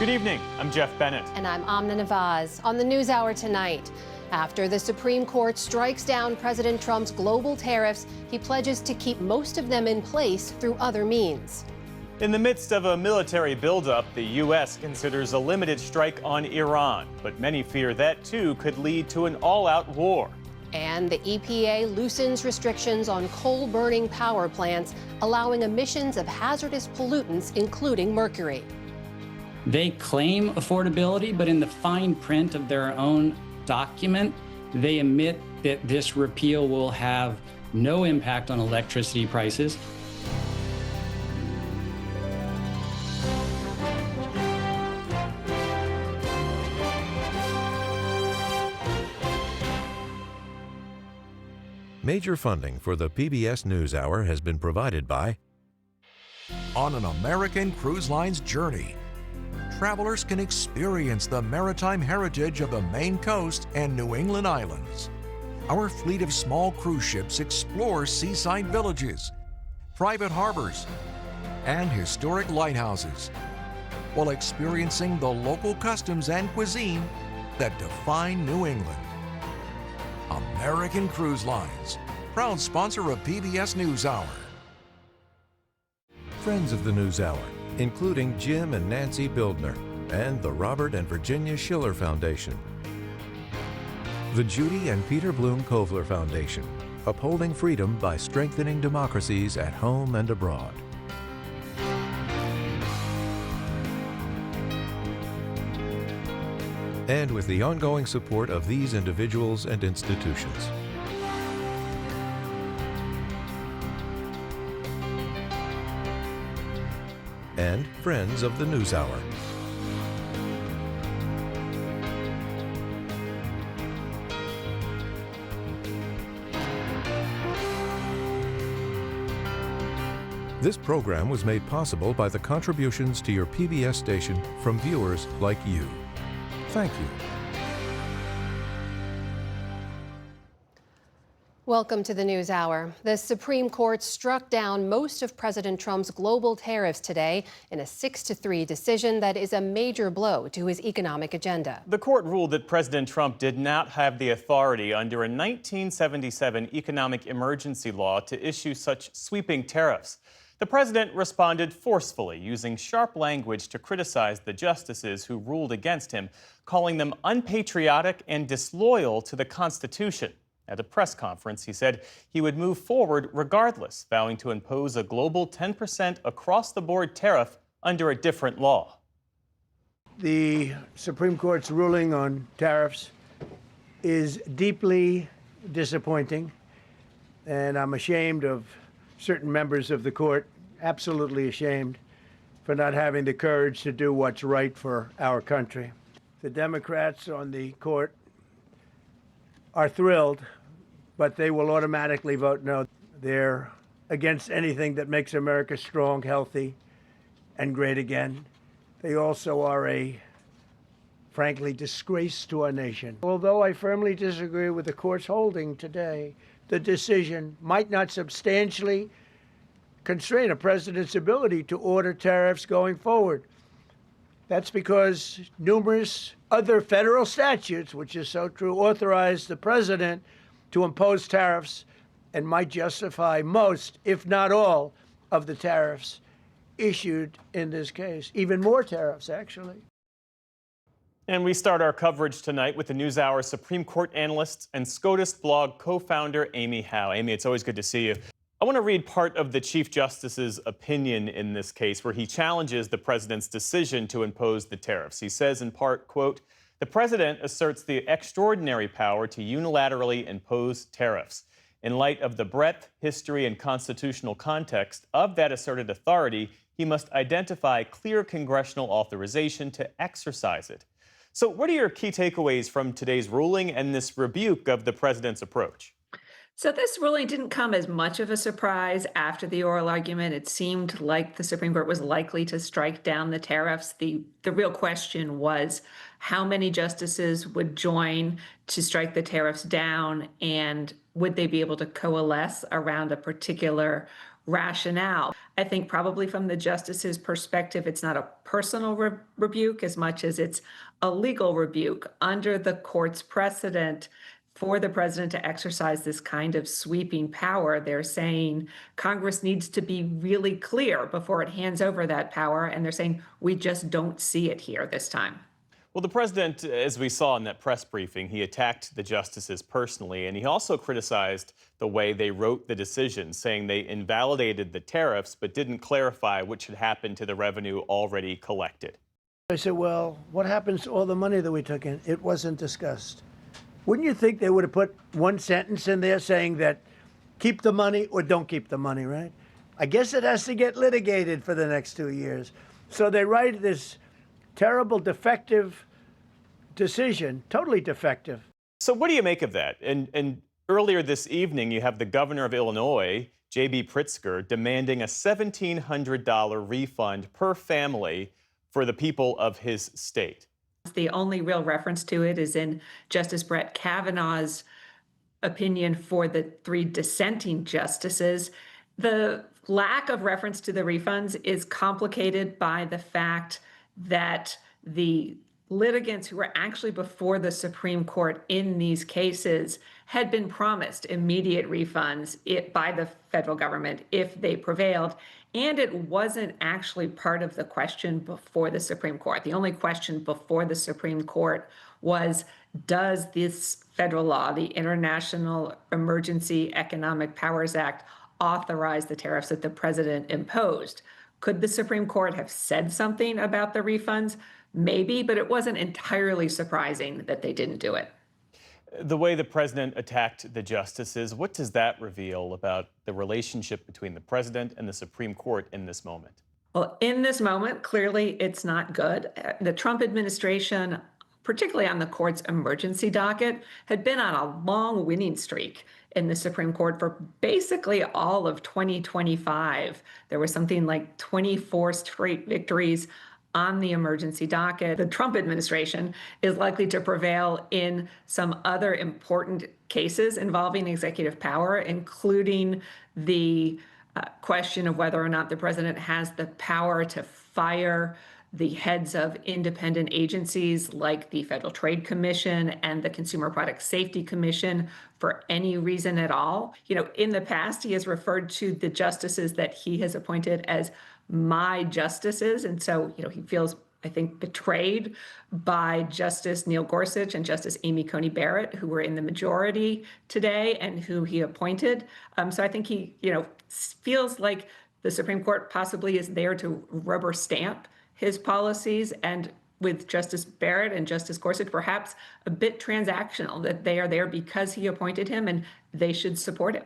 Good evening. I'm Jeff Bennett. And I'm Amna Nawaz. On the NewsHour tonight, after the Supreme Court strikes down President Trump's global tariffs, he pledges to keep most of them in place through other means. In the midst of a military buildup, the U.S. considers a limited strike on Iran, but many fear that, too, could lead to an all-out war. And the EPA loosens restrictions on coal-burning power plants, allowing emissions of hazardous pollutants, including mercury. They claim affordability, but in the fine print of their own document, they admit that this repeal will have no impact on electricity prices. Major funding for the PBS NewsHour has been provided by... On an American Cruise Line's journey, travelers can experience the maritime heritage of the Maine coast and New England islands. Our fleet of small cruise ships explores seaside villages, private harbors, and historic lighthouses, while experiencing the local customs and cuisine that define New England. American Cruise Lines, proud sponsor of PBS NewsHour. Friends of the NewsHour, including Jim and Nancy Bildner, and the Robert and Virginia Schiller Foundation. The Judy and Peter Bloom Kovler Foundation, upholding freedom by strengthening democracies at home and abroad. And with the ongoing support of these individuals and institutions. And friends of the NewsHour. This program was made possible by the contributions to your PBS station from viewers like you. Thank you. Welcome to the NewsHour. The Supreme Court struck down most of President Trump's global tariffs today in a 6-3 decision that is a major blow to his economic agenda. The court ruled that President Trump did not have the authority under a 1977 economic emergency law to issue such sweeping tariffs. The president responded forcefully, using sharp language to criticize the justices who ruled against him, calling them unpatriotic and disloyal to the Constitution. At a press conference, he said he would move forward regardless, vowing to impose a global 10% across-the-board tariff under a different law. The Supreme Court's ruling on tariffs is deeply disappointing, and I'm ashamed of certain members of the court, absolutely ashamed, for not having the courage to do what's right for our country. The Democrats on the court are thrilled, but they will automatically vote no. They're against anything that makes America strong, healthy, and great again. They also are a, frankly, disgrace to our nation. Although I firmly disagree with the court's holding today, the decision might not substantially constrain a president's ability to order tariffs going forward. That's because numerous other federal statutes, which is so true, authorize the president to impose tariffs and might justify most, if not all, of the tariffs issued in this case. Even more tariffs, actually. And we start our coverage tonight with the NewsHour Supreme Court analyst and SCOTUS blog co-founder Amy Howe. Amy, it's always good to see you. I want to read part of the Chief Justice's opinion in this case, where he challenges the president's decision to impose the tariffs. He says in part, quote, "The president asserts the extraordinary power to unilaterally impose tariffs. In light of the breadth, history, and constitutional context of that asserted authority, he must identify clear congressional authorization to exercise it." So what are your key takeaways from today's ruling and this rebuke of the president's approach? So this ruling didn't come as much of a surprise after the oral argument. It seemed like the Supreme Court was likely to strike down the tariffs. The real question was how many justices would join to strike the tariffs down, and would they be able to coalesce around a particular rationale. I think probably from the justice's perspective, it's not a personal rebuke as much as it's a legal rebuke. Under the court's precedent, for the president to exercise this kind of sweeping power, they're saying Congress needs to be really clear before it hands over that power. And they're saying, we just don't see it here this time. Well, the president, as we saw in that press briefing, he attacked the justices personally, and he also criticized the way they wrote the decision, saying they invalidated the tariffs but didn't clarify what should happen to the revenue already collected. I said, well, what happens to all the money that we took in? It wasn't discussed. Wouldn't you think they would have put one sentence in there saying that keep the money or don't keep the money, right? I guess it has to get litigated for the next 2 years. So they write this terrible, defective decision, totally defective. So what do you make of that? And earlier this evening, you have the governor of Illinois, J.B. Pritzker, demanding a $1,700 refund per family for the people of his state. The only real reference to it is in Justice Brett Kavanaugh's opinion for the 3 dissenting justices. The lack of reference to the refunds is complicated by the fact that the litigants who were actually before the Supreme Court in these cases had been promised immediate refunds by the federal government if they prevailed. And it wasn't actually part of the question before the Supreme Court. The only question before the Supreme Court was, does this federal law, the International Emergency Economic Powers Act, authorize the tariffs that the president imposed? Could the Supreme Court have said something about the refunds? Maybe, but it wasn't entirely surprising that they didn't do it. The way the president attacked the justices, what does that reveal about the relationship between the president and the Supreme Court in this moment? Well, in this moment, clearly it's not good. The Trump administration, particularly on the court's emergency docket, had been on a long winning streak in the Supreme Court for basically all of 2025. There was something like 24 straight victories on the emergency docket. The Trump administration is likely to prevail in some other important cases involving executive power, including the question of whether or not the president has the power to fire the heads of independent agencies like the Federal Trade Commission and the Consumer Product Safety Commission for any reason at all. You know, in the past, he has referred to the justices that he has appointed as my justices. And so, you know, he feels, I think, betrayed by Justice Neil Gorsuch and Justice Amy Coney Barrett, who were in the majority today and who he appointed. So I think he, you know, feels like the Supreme Court possibly is there to rubber stamp his policies, and with Justice Barrett and Justice Gorsuch, perhaps a bit transactional, that they are there because he appointed him and they should support him.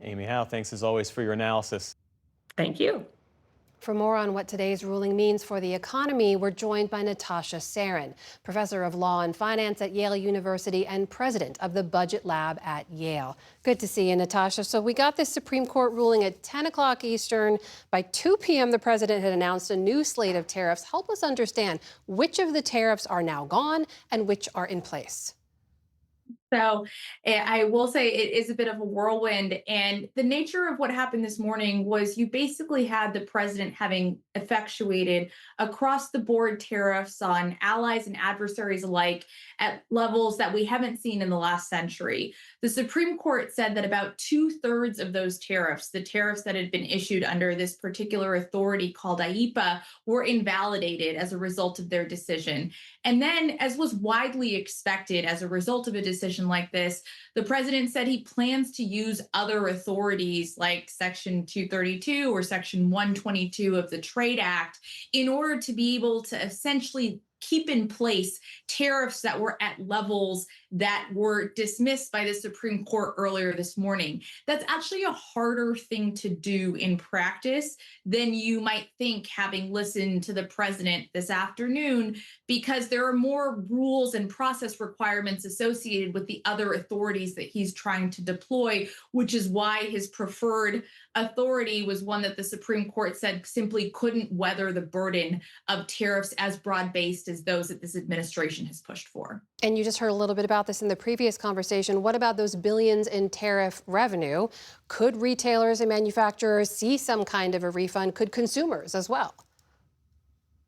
Amy Howe, thanks as always for your analysis. Thank you. For more on what today's ruling means for the economy, we're joined by Natasha Sarin, professor of law and finance at Yale University and president of the Budget Lab at Yale. Good to see you, Natasha. So we got this Supreme Court ruling at 10 o'clock Eastern. By 2 p.m., the president had announced a new slate of tariffs. Help us understand which of the tariffs are now gone and which are in place. So I will say it is a bit of a whirlwind. And the nature of what happened this morning was you basically had the president having effectuated across the board tariffs on allies and adversaries alike at levels that we haven't seen in the last century. The Supreme Court said that about 2/3 of those tariffs, the tariffs that had been issued under this particular authority called IEEPA, were invalidated as a result of their decision. And then, as was widely expected as a result of a decision like this, the president said he plans to use other authorities like Section 232 or Section 122 of the Trade Act in order to be able to essentially keep in place tariffs that were at levels that were dismissed by the Supreme Court earlier this morning. That's actually a harder thing to do in practice than you might think, having listened to the president this afternoon, because there are more rules and process requirements associated with the other authorities that he's trying to deploy, which is why his preferred authority was one that the Supreme Court said simply couldn't weather the burden of tariffs as broad-based as prices, those that this administration has pushed for. And you just heard a little bit about this in the previous conversation. What about those billions in tariff revenue? Could retailers and manufacturers see some kind of a refund? Could consumers as well?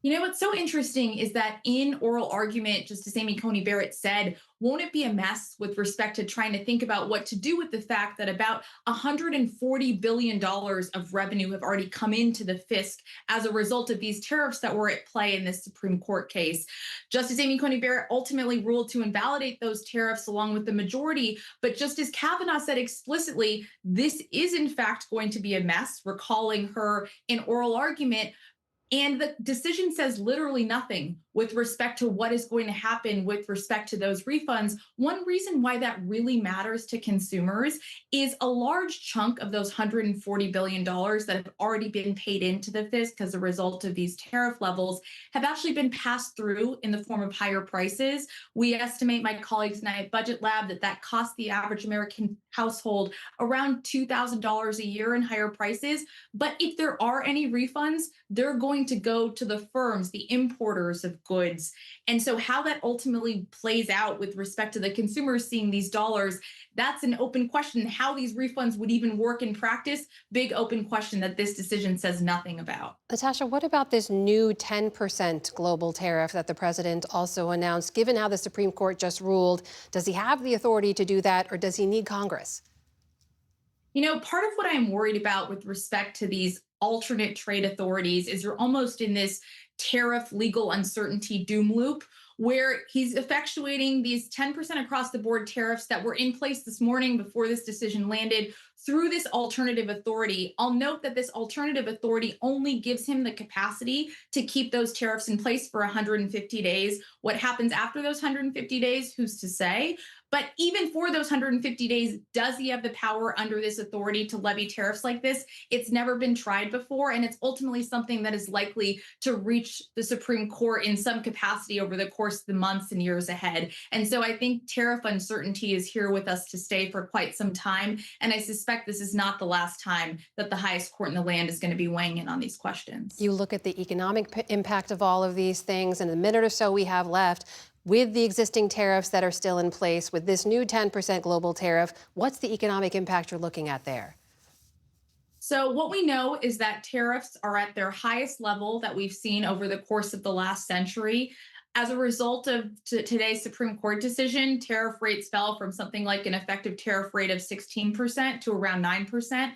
You know, what's so interesting is that in oral argument, Justice Amy Coney Barrett said, won't it be a mess with respect to trying to think about what to do with the fact that about $140 billion of revenue have already come into the fisc as a result of these tariffs that were at play in this Supreme Court case. Justice Amy Coney Barrett ultimately ruled to invalidate those tariffs along with the majority. But Justice Kavanaugh said explicitly, this is in fact going to be a mess, recalling her in oral argument. And the decision says literally nothing with respect to what is going to happen with respect to those refunds. One reason why that really matters to consumers is a large chunk of those $140 billion that have already been paid into the fisc as a result of these tariff levels have actually been passed through in the form of higher prices. We estimate, my colleagues and I at Budget Lab, that costs the average American household around $2,000 a year in higher prices. But if there are any refunds, they're going to go to the firms, the importers of goods. And so how that ultimately plays out with respect to the consumers seeing these dollars, that's an open question. How these refunds would even work in practice, big open question that this decision says nothing about. Natasha, what about this new 10% global tariff that the president also announced? Given how the Supreme Court just ruled, does he have the authority to do that, or does he need Congress? You know, part of what I'm worried about with respect to these alternate trade authorities is you're almost in this tariff legal uncertainty doom loop where he's effectuating these 10% across the board tariffs that were in place this morning before this decision landed through this alternative authority. I'll note that this alternative authority only gives him the capacity to keep those tariffs in place for 150 days. What happens after those 150 days, who's to say? But even for those 150 days, does he have the power under this authority to levy tariffs like this? It's never been tried before, and it's ultimately something that is likely to reach the Supreme Court in some capacity over the course of the months and years ahead. And so I think tariff uncertainty is here with us to stay for quite some time. And I suspect this is not the last time that the highest court in the land is going to be weighing in on these questions. You look at the economic impact of all of these things in the minute or so we have left. With the existing tariffs that are still in place, with this new 10% global tariff, what's the economic impact you're looking at there? So what we know is that tariffs are at their highest level that we've seen over the course of the last century. As a result of today's Supreme Court decision, tariff rates fell from something like an effective tariff rate of 16% to around 9%.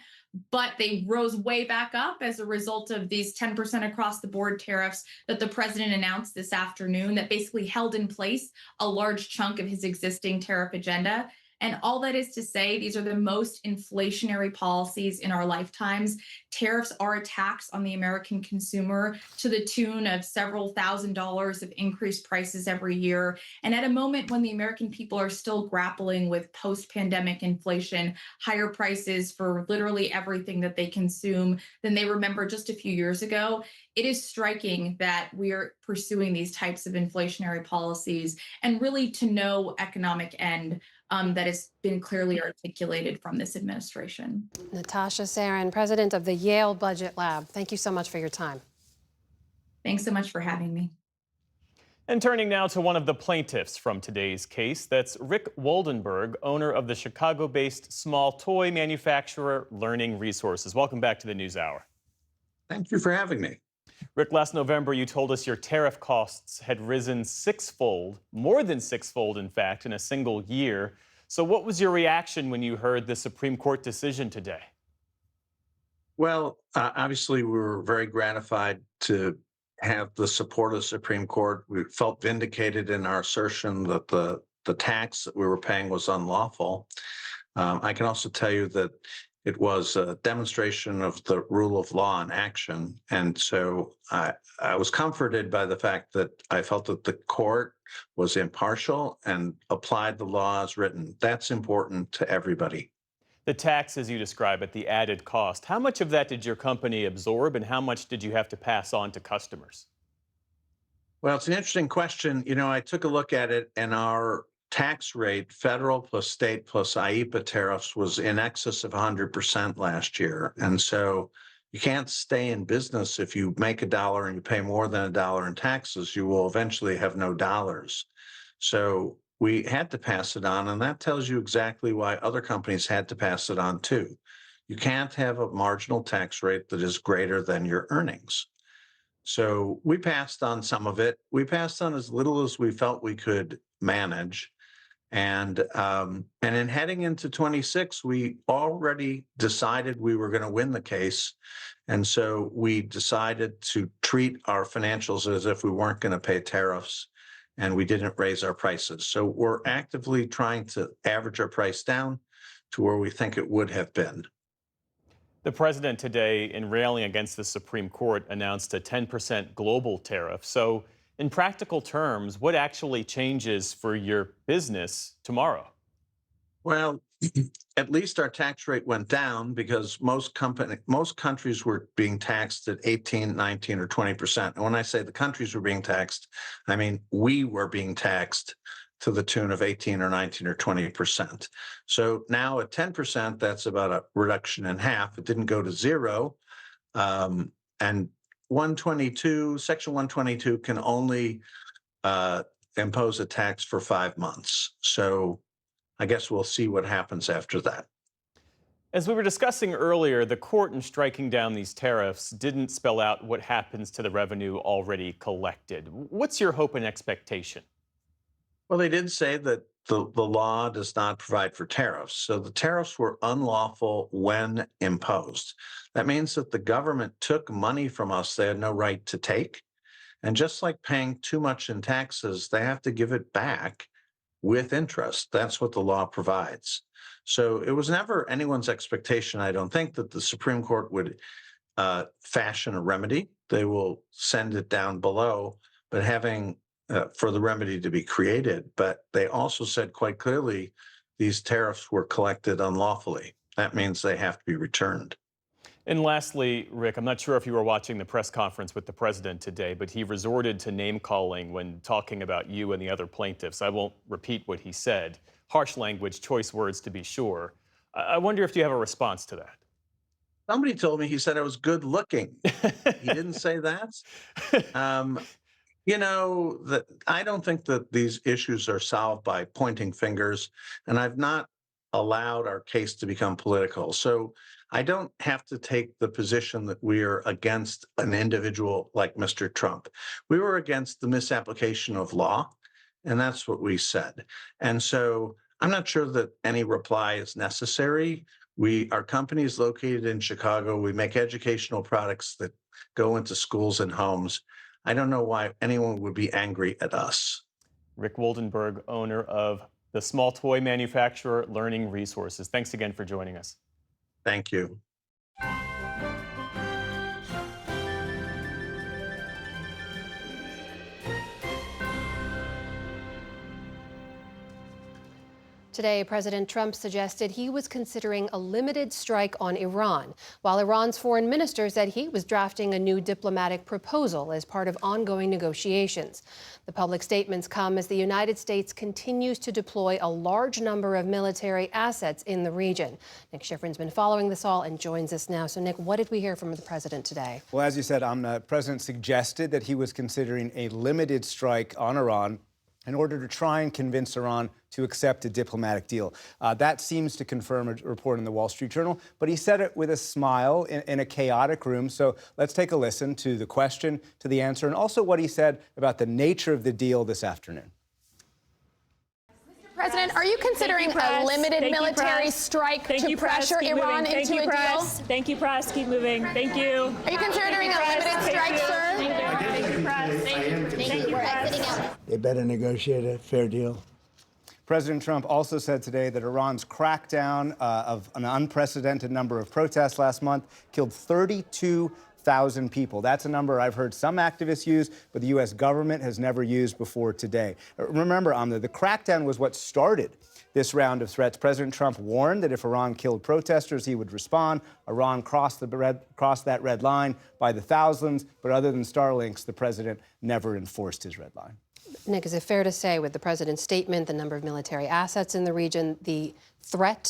But they rose way back up as a result of these 10% across the board tariffs that the president announced this afternoon that basically held in place a large chunk of his existing tariff agenda. And all that is to say, these are the most inflationary policies in our lifetimes. Tariffs are a tax on the American consumer to the tune of several $1,000s of increased prices every year. And at a moment when the American people are still grappling with post-pandemic inflation, higher prices for literally everything that they consume than they remember just a few years ago, it is striking that we are pursuing these types of inflationary policies and really to no economic end that has been clearly articulated from this administration. Natasha Sarin, president of the Yale Budget Lab, thank you so much for your time. Thanks so much for having me. And turning now to one of the plaintiffs from today's case, that's Rick Woldenberg, owner of the Chicago-based small toy manufacturer Learning Resources. Welcome back to the NewsHour. Thank you for having me. Rick, last November you told us your tariff costs had risen sixfold, more than sixfold in fact, in a single year. So what was your reaction when you heard the Supreme Court decision today? Well, obviously we were very gratified to have the support of the Supreme Court. We felt vindicated in our assertion that the tax that we were paying was unlawful. I can also tell you that it was a demonstration of the rule of law in action. And so I was comforted by the fact that I felt that the court was impartial and applied the law as written. That's important to everybody. The tax, as you describe it, the added cost, how much of that did your company absorb and how much did you have to pass on to customers? Well, it's an interesting question. You know, I took a look at it and our tax rate, federal plus state plus IEEPA tariffs, was in excess of 100% last year. And so You can't stay in business if you make $1 and you pay more than $1 in taxes. You will eventually have no dollars. So we had to pass it on, and that tells you exactly why other companies had to pass it on too. You can't have a marginal tax rate that is greater than your earnings. So we passed on some of it. We passed on as little as we felt we could manage. And in heading into 26, we already decided we were going to win the case. And so we decided to treat our financials as if we weren't going to pay tariffs, and we didn't raise our prices. So we're actively trying to average our price down to where we think it would have been. The president today, in railing against the Supreme Court, announced a 10% global tariff. So in practical terms, what actually changes for your business tomorrow? Well, at least our tax rate went down because most countries were being taxed at 18, 19, or 20%. And when I say the countries were being taxed, I mean we were being taxed to the tune of 18 or 19 or 20%. So now at 10%, that's about a reduction in half. It didn't go to zero. And Section 122 can only impose a tax for 5 months. So I guess we'll see what happens after that. As we were discussing earlier, the court in striking down these tariffs didn't spell out what happens to the revenue already collected. What's your hope and expectation? Well, they did say that the law does not provide for tariffs. So the tariffs were unlawful when imposed. That means that the government took money from us they had no right to take. And just like paying too much in taxes, they have to give it back with interest. That's what the law provides. So it was never anyone's expectation, I don't think, that the Supreme Court would fashion a remedy. They will send it down below, but having for the remedy to be created. But they also said quite clearly these tariffs were collected unlawfully. That means they have to be returned. And lastly, Rick, I'm not sure if you were watching the press conference with the president today, but he resorted to name calling when talking about you and the other plaintiffs. I won't repeat what he said. Harsh language, choice words to be sure. I wonder if you have a response to that. Somebody told me he said I was good looking. He didn't say that. You know, I don't think that these issues are solved by pointing fingers, and I've not allowed our case to become political. So I don't have to take the position that we are against an individual like Mr. Trump. We were against the misapplication of law, and that's what we said. And so I'm not sure that any reply is necessary. Our company is located in Chicago. We make educational products that go into schools and homes. I don't know why anyone would be angry at us. Rick Woldenberg, owner of the small toy manufacturer Learning Resources. Thanks again for joining us. Thank you. Today, President Trump suggested he was considering a limited strike on Iran, while Iran's foreign minister said he was drafting a new diplomatic proposal as part of ongoing negotiations. The public statements come as the United States continues to deploy a large number of military assets in the region. Nick Schifrin's been following this all and joins us now. So, Nick, what did we hear from the president today? Well, as you said, the president suggested that he was considering a limited strike on Iran in order to try and convince Iran to accept a diplomatic deal. That seems to confirm a report in the Wall Street Journal, but he said it with a smile in a chaotic room. So let's take a listen to the question, to the answer, and also what he said about the nature of the deal this afternoon. President, are you considering a limited military strike to pressure Iran into a deal? Thank you, press. Keep moving. Thank you. Are you considering a limited strike, sir? Thank you, press. Thank you, press. They better negotiate a fair deal. President Trump also said today that Iran's crackdown of an unprecedented number of protests last month killed 32,000 people. That's a number I've heard some activists use, but the U.S. government has never used before today. Remember, Amna, the crackdown was what started this round of threats. President Trump warned that if Iran killed protesters, he would respond. Iran crossed that red line by the thousands, but other than Starlinks, the president never enforced his red line. Nick, is it fair to say with the president's statement, the number of military assets in the region, the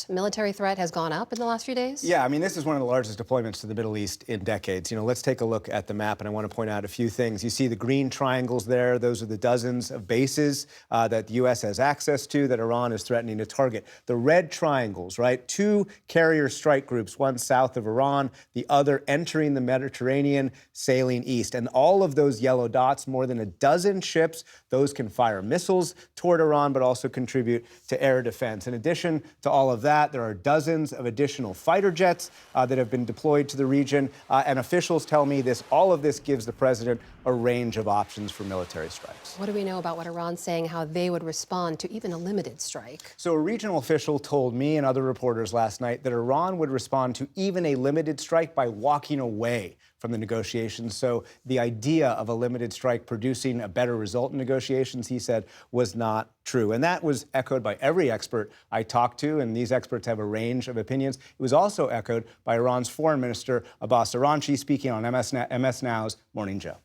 military threat has gone up in the last few days? Yeah, I mean, this is one of the largest deployments to the Middle East in decades. You know, let's take a look at the map, and I want to point out a few things. You see the green triangles there. Those are the dozens of bases that the U.S. has access to that Iran is threatening to target. The red triangles, right? 2 carrier strike groups, one south of Iran, the other entering the Mediterranean, sailing east. And all of those yellow dots, more than a dozen ships, those can fire missiles toward Iran, but also contribute to air defense. In addition to all of that, there are dozens of additional fighter jets that have been deployed to the region. And officials tell me all of this gives the president a range of options for military strikes. What do we know about what Iran's saying, how they would respond to even a limited strike? So a regional official told me and other reporters last night that Iran would respond to even a limited strike by walking away from the negotiations. So the idea of a limited strike producing a better result in negotiations, he said, was not true. And that was echoed by every expert I talked to, and these experts have a range of opinions. It was also echoed by Iran's foreign minister, Abbas Araghchi, speaking on MS Now's Morning Joe.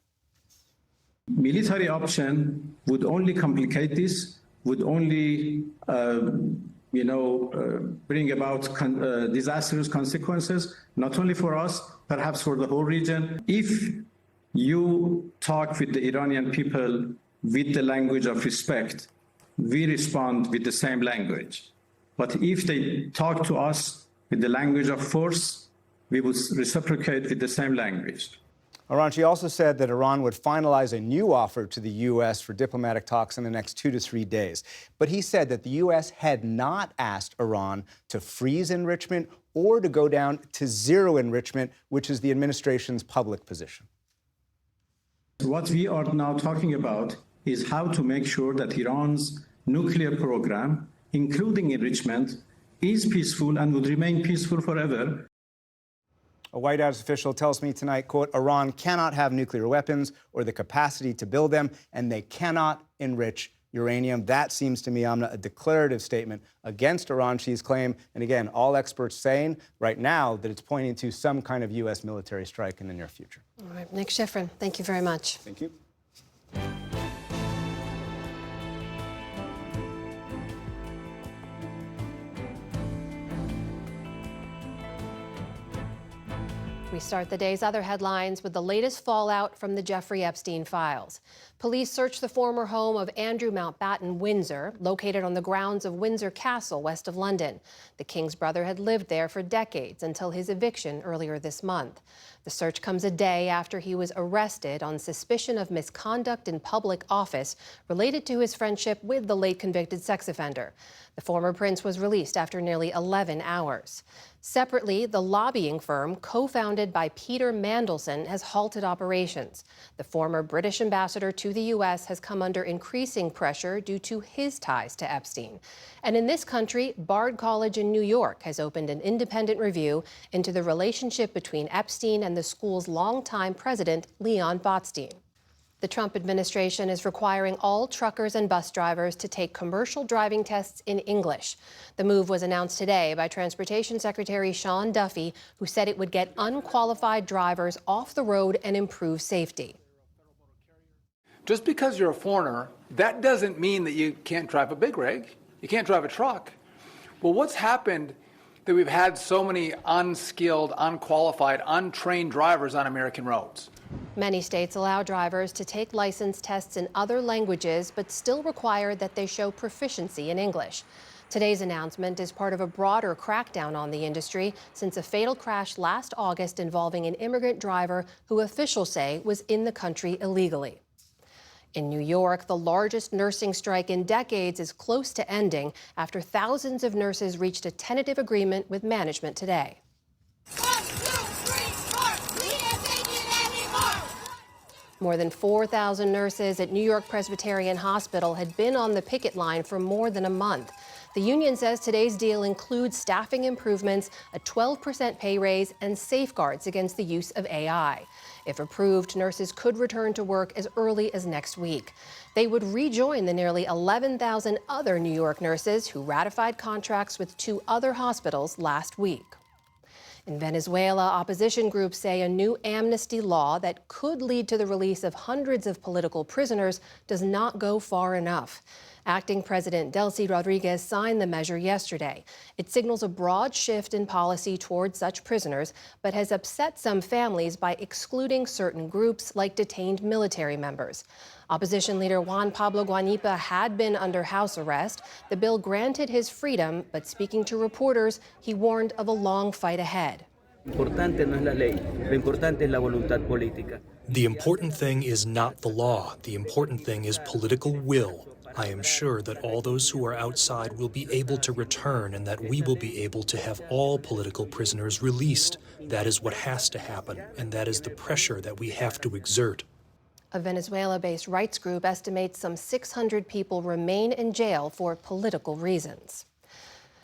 Military option would only complicate this, would only bring about disastrous consequences, not only for us, perhaps for the whole region. If you talk with the Iranian people with the language of respect, we respond with the same language. But if they talk to us with the language of force, we would reciprocate with the same language. Araghchi also said that Iran would finalize a new offer to the U.S. for diplomatic talks in the next 2 to 3 days. But he said that the U.S. had not asked Iran to freeze enrichment or to go down to zero enrichment, which is the administration's public position. What we are now talking about is how to make sure that Iran's nuclear program, including enrichment, is peaceful and would remain peaceful forever. A White House official tells me tonight, quote, Iran cannot have nuclear weapons or the capacity to build them, and they cannot enrich uranium. That seems to me, Amna, a declarative statement against Araghchi's claim. And again, all experts saying right now that it's pointing to some kind of U.S. military strike in the near future. All right, Nick Schifrin, thank you very much. Thank you. We start the day's other headlines with the latest fallout from the Jeffrey Epstein files. Police searched the former home of Andrew Mountbatten, Windsor, located on the grounds of Windsor Castle, west of London. The king's brother had lived there for decades until his eviction earlier this month. The search comes a day after he was arrested on suspicion of misconduct in public office related to his friendship with the late convicted sex offender. The former prince was released after nearly 11 hours. Separately, the lobbying firm, co-founded by Peter Mandelson, has halted operations. The former British ambassador to the U.S. has come under increasing pressure due to his ties to Epstein. And in this country, Bard College in New York has opened an independent review into the relationship between Epstein and the school's longtime president, Leon Botstein. The Trump administration is requiring all truckers and bus drivers to take commercial driving tests in English. The move was announced today by Transportation Secretary Sean Duffy, who said it would get unqualified drivers off the road and improve safety. Just because you're a foreigner, that doesn't mean that you can't drive a big rig. You can't drive a truck. Well, what's happened that we've had so many unskilled, unqualified, untrained drivers on American roads? Many states allow drivers to take license tests in other languages, but still require that they show proficiency in English. Today's announcement is part of a broader crackdown on the industry since a fatal crash last August involving an immigrant driver who officials say was in the country illegally. In New York, the largest nursing strike in decades is close to ending after thousands of nurses reached a tentative agreement with management today. More than 4,000 nurses at New York Presbyterian Hospital had been on the picket line for more than a month. The union says today's deal includes staffing improvements, a 12% pay raise, and safeguards against the use of AI. If approved, nurses could return to work as early as next week. They would rejoin the nearly 11,000 other New York nurses who ratified contracts with 2 other hospitals last week. In Venezuela, opposition groups say a new amnesty law that could lead to the release of hundreds of political prisoners does not go far enough. Acting President Delcy Rodriguez signed the measure yesterday. It signals a broad shift in policy towards such prisoners, but has upset some families by excluding certain groups like detained military members. Opposition leader Juan Pablo Guanipa had been under house arrest. The bill granted his freedom, but speaking to reporters, he warned of a long fight ahead. The important thing is not the law. The important thing is political will. I am sure that all those who are outside will be able to return and that we will be able to have all political prisoners released. That is what has to happen, and that is the pressure that we have to exert. A Venezuela-based rights group estimates some 600 people remain in jail for political reasons.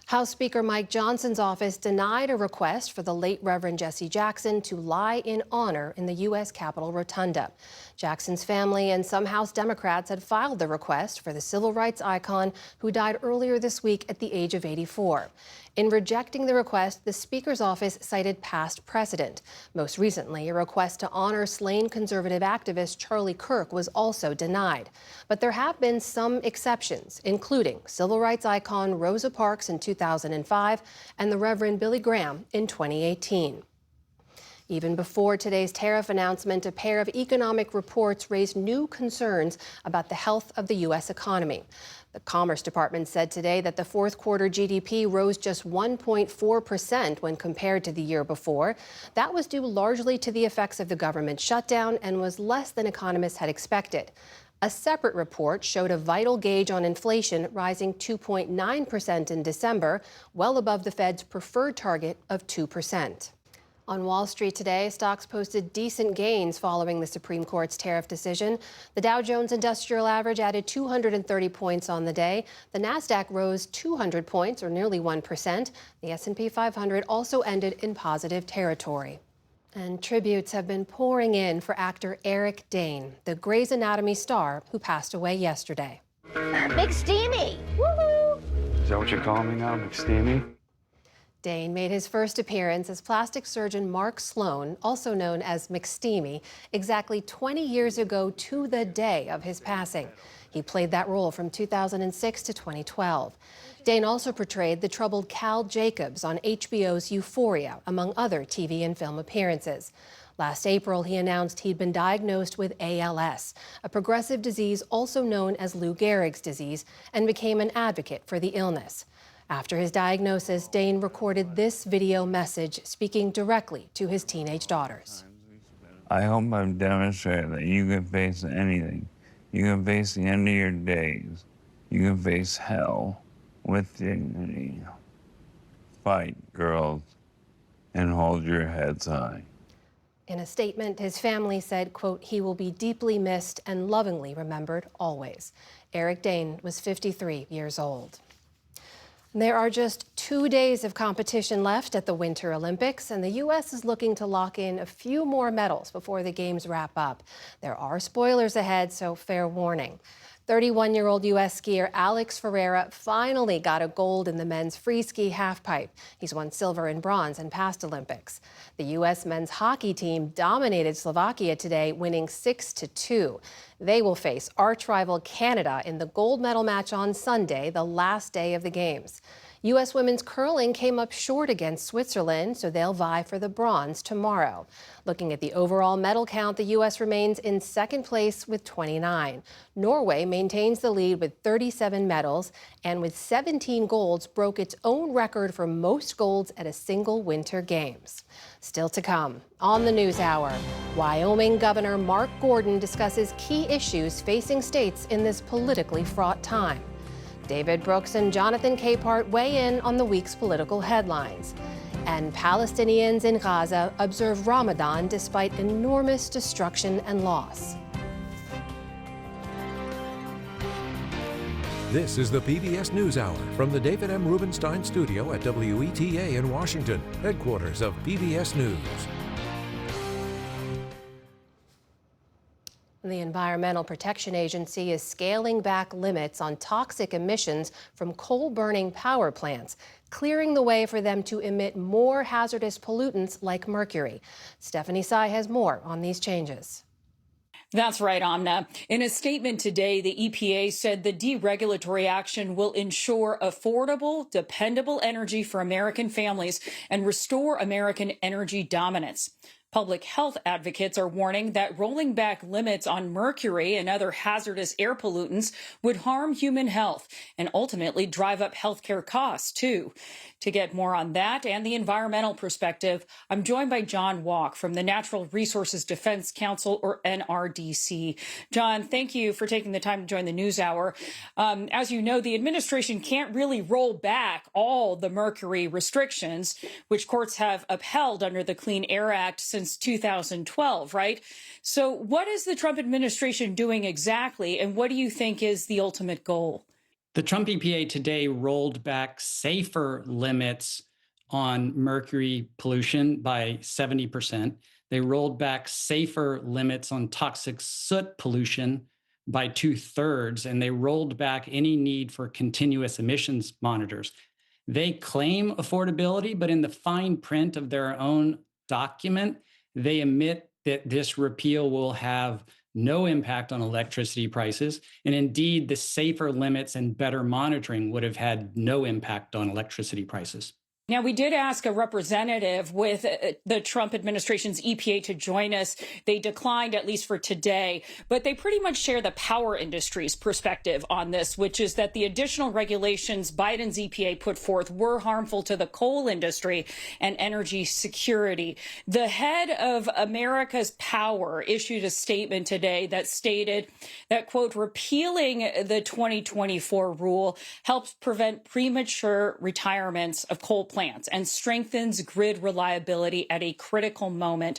House Speaker Mike Johnson's office denied a request for the late Reverend Jesse Jackson to lie in honor in the U.S. Capitol Rotunda. Jackson's family and some House Democrats had filed the request for the civil rights icon who died earlier this week at the age of 84. In rejecting the request, the Speaker's office cited past precedent. Most recently, a request to honor slain conservative activist Charlie Kirk was also denied. But there have been some exceptions, including civil rights icon Rosa Parks in 2005 and the Reverend Billy Graham in 2018. Even before today's tariff announcement, a pair of economic reports raised new concerns about the health of the U.S. economy. The Commerce Department said today that the fourth quarter GDP rose just 1.4% when compared to the year before. That was due largely to the effects of the government shutdown and was less than economists had expected. A separate report showed a vital gauge on inflation rising 2.9% in December, well above the Fed's preferred target of 2%. On Wall Street today, stocks posted decent gains following the Supreme Court's tariff decision. The Dow Jones Industrial Average added 230 points on the day. The Nasdaq rose 200 points, or nearly 1%. The S&P 500 also ended in positive territory. And tributes have been pouring in for actor Eric Dane, the Grey's Anatomy star who passed away yesterday. McSteamy! Woohoo! Is that what you're calling me now, McSteamy? Dane made his first appearance as plastic surgeon Mark Sloan, also known as McSteamy, exactly 20 years ago to the day of his passing. He played that role from 2006 to 2012. Dane also portrayed the troubled Cal Jacobs on HBO's Euphoria, among other TV and film appearances. Last April, he announced he'd been diagnosed with ALS, a progressive disease also known as Lou Gehrig's disease, and became an advocate for the illness. After his diagnosis, Dane recorded this video message speaking directly to his teenage daughters. I hope I've demonstrated that you can face anything. You can face the end of your days. You can face hell with dignity. Fight, girls, and hold your heads high. In a statement, his family said, quote, he will be deeply missed and lovingly remembered always. Eric Dane was 53 years old. There are just 2 days of competition left at the Winter Olympics, and the U.S. is looking to lock in a few more medals before the Games wrap up. There are spoilers ahead, so fair warning. 31-year-old U.S. skier Alex Ferreira finally got a gold in the men's free ski halfpipe. He's won silver and bronze in past Olympics. The U.S. men's hockey team dominated Slovakia today, winning 6-2. They will face arch rival Canada in the gold medal match on Sunday, the last day of the Games. U.S. women's curling came up short against Switzerland, so they'll vie for the bronze tomorrow. Looking at the overall medal count, the U.S. remains in second place with 29. Norway maintains the lead with 37 medals, and with 17 golds, broke its own record for most golds at a single Winter Games. Still to come, on the NewsHour, Wyoming Governor Mark Gordon discusses key issues facing states in this politically fraught time. David Brooks and Jonathan Capehart weigh in on the week's political headlines. And Palestinians in Gaza observe Ramadan despite enormous destruction and loss. This is the PBS NewsHour from the David M. Rubenstein Studio at WETA in Washington, headquarters of PBS News. The Environmental Protection Agency is scaling back limits on toxic emissions from coal-burning power plants, clearing the way for them to emit more hazardous pollutants like mercury. Stephanie Tsai has more on these changes. That's right, Amna. In a statement today, the EPA said the deregulatory action will ensure affordable, dependable energy for American families and restore American energy dominance. Public health advocates are warning that rolling back limits on mercury and other hazardous air pollutants would harm human health and ultimately drive up healthcare costs, too. To get more on that and the environmental perspective, I'm joined by John Walk from the Natural Resources Defense Council, or NRDC. John, thank you for taking the time to join the NewsHour. As you know, the administration can't really roll back all the mercury restrictions, which courts have upheld under the Clean Air Act since 2012, right? So what is the Trump administration doing exactly, and what do you think is the ultimate goal? The Trump EPA today rolled back safer limits on mercury pollution by 70%. They rolled back safer limits on toxic soot pollution by 2/3, and they rolled back any need for continuous emissions monitors. They claim affordability, but in the fine print of their own document, they admit that this repeal will have no impact on electricity prices. And indeed, the safer limits and better monitoring would have had no impact on electricity prices. Now, we did ask a representative with the Trump administration's EPA to join us. They declined, at least for today, but they pretty much share the power industry's perspective on this, which is that the additional regulations Biden's EPA put forth were harmful to the coal industry and energy security. The head of America's Power issued a statement today that stated that, quote, repealing the 2024 rule helps prevent premature retirements of coal plants and strengthens grid reliability at a critical moment.